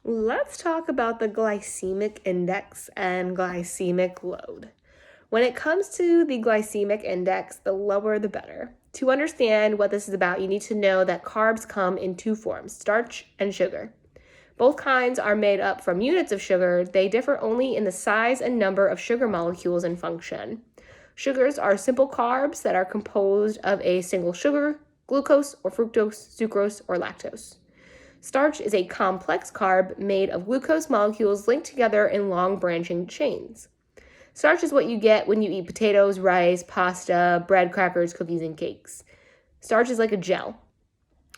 Let's talk about the glycemic index and glycemic load. When it comes to the glycemic index, the lower the better. To understand what this is about, you need to know that carbs come in two forms, starch and sugar. Both kinds are made up from units of sugar. They differ only in the size and number of sugar molecules and function. Sugars are simple carbs that are composed of a single sugar, glucose or fructose, sucrose, or lactose. Starch is a complex carb made of glucose molecules linked together in long branching chains. Starch is what you get when you eat potatoes, rice, pasta, bread, crackers, cookies, and cakes. Starch is like a gel.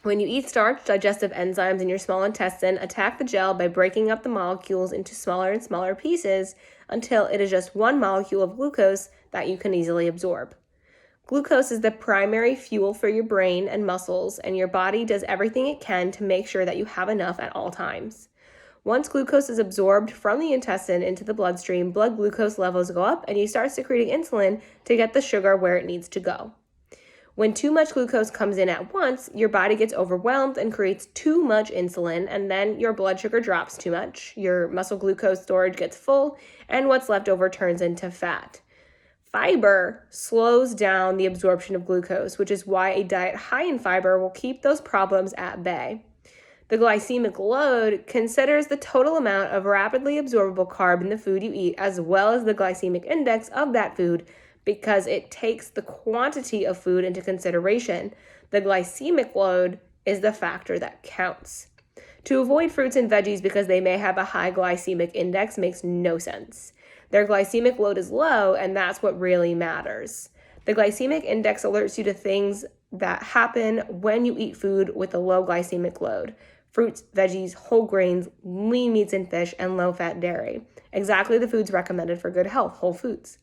When you eat starch, digestive enzymes in your small intestine attack the gel by breaking up the molecules into smaller and smaller pieces until it is just one molecule of glucose that you can easily absorb. Glucose is the primary fuel for your brain and muscles, and your body does everything it can to make sure that you have enough at all times. Once glucose is absorbed from the intestine into the bloodstream, blood glucose levels go up and you start secreting insulin to get the sugar where it needs to go. When too much glucose comes in at once, your body gets overwhelmed and creates too much insulin, and then your blood sugar drops too much, your muscle glucose storage gets full, and what's left over turns into fat. Fiber slows down the absorption of glucose, which is why a diet high in fiber will keep those problems at bay. The glycemic load considers the total amount of rapidly absorbable carb in the food you eat, as well as the glycemic index of that food, because it takes the quantity of food into consideration. The glycemic load is the factor that counts. To avoid fruits and veggies because they may have a high glycemic index makes no sense. Their glycemic load is low, and that's what really matters. The glycemic index alerts you to things that happen when you eat food with a low glycemic load. Fruits, veggies, whole grains, lean meats and fish, and low-fat dairy. Exactly the foods recommended for good health, whole foods.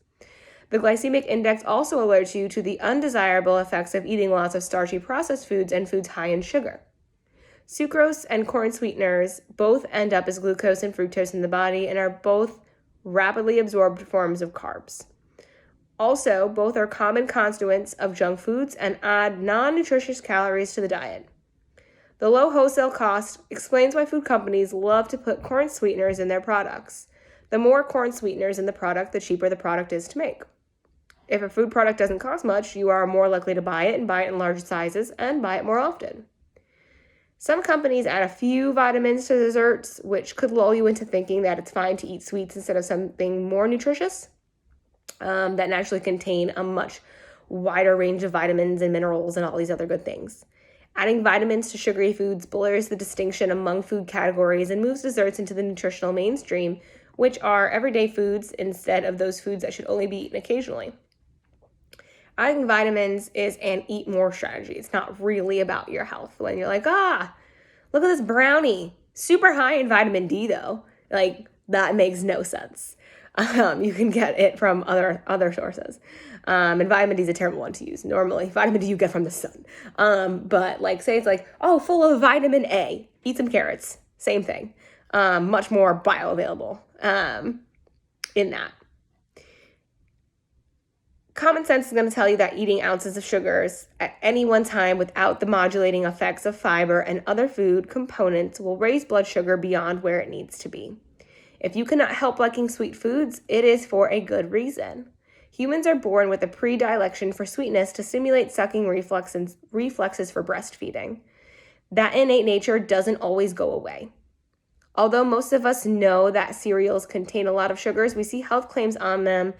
The glycemic index also alerts you to the undesirable effects of eating lots of starchy processed foods and foods high in sugar. Sucrose and corn sweeteners both end up as glucose and fructose in the body and are both rapidly absorbed forms of carbs. Also, both are common constituents of junk foods and add non-nutritious calories to the diet. The low wholesale cost explains why food companies love to put corn sweeteners in their products. The more corn sweeteners in the product, the cheaper the product is to make. If a food product doesn't cost much, you are more likely to buy it and buy it in large sizes and buy it more often. Some companies add a few vitamins to desserts, which could lull you into thinking that it's fine to eat sweets instead of something more nutritious that naturally contain a much wider range of vitamins and minerals and all these other good things. Adding vitamins to sugary foods blurs the distinction among food categories and moves desserts into the nutritional mainstream, which are everyday foods instead of those foods that should only be eaten occasionally. Adding vitamins is an eat more strategy. It's not really about your health. When you're like, look at this brownie. Super high in vitamin D though. Like, that makes no sense. You can get it from other sources. And vitamin D is a terrible one to use. Normally, vitamin D you get from the sun. But like, say it's like, full of vitamin A. Eat some carrots. Same thing. Much more bioavailable in that. Common sense is going to tell you that eating ounces of sugars at any one time without the modulating effects of fiber and other food components will raise blood sugar beyond where it needs to be. If you cannot help liking sweet foods, it is for a good reason. Humans are born with a predilection for sweetness to stimulate sucking reflexes for breastfeeding. That innate nature doesn't always go away. Although most of us know that cereals contain a lot of sugars, we see health claims on them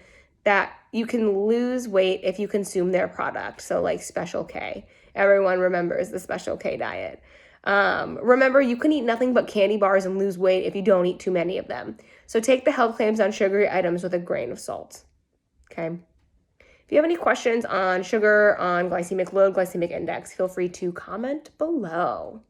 that you can lose weight if you consume their product. So like Special K. Everyone remembers the Special K diet. Remember, you can eat nothing but candy bars and lose weight if you don't eat too many of them. So take the health claims on sugary items with a grain of salt. Okay. If you have any questions on sugar, on glycemic load, glycemic index, feel free to comment below.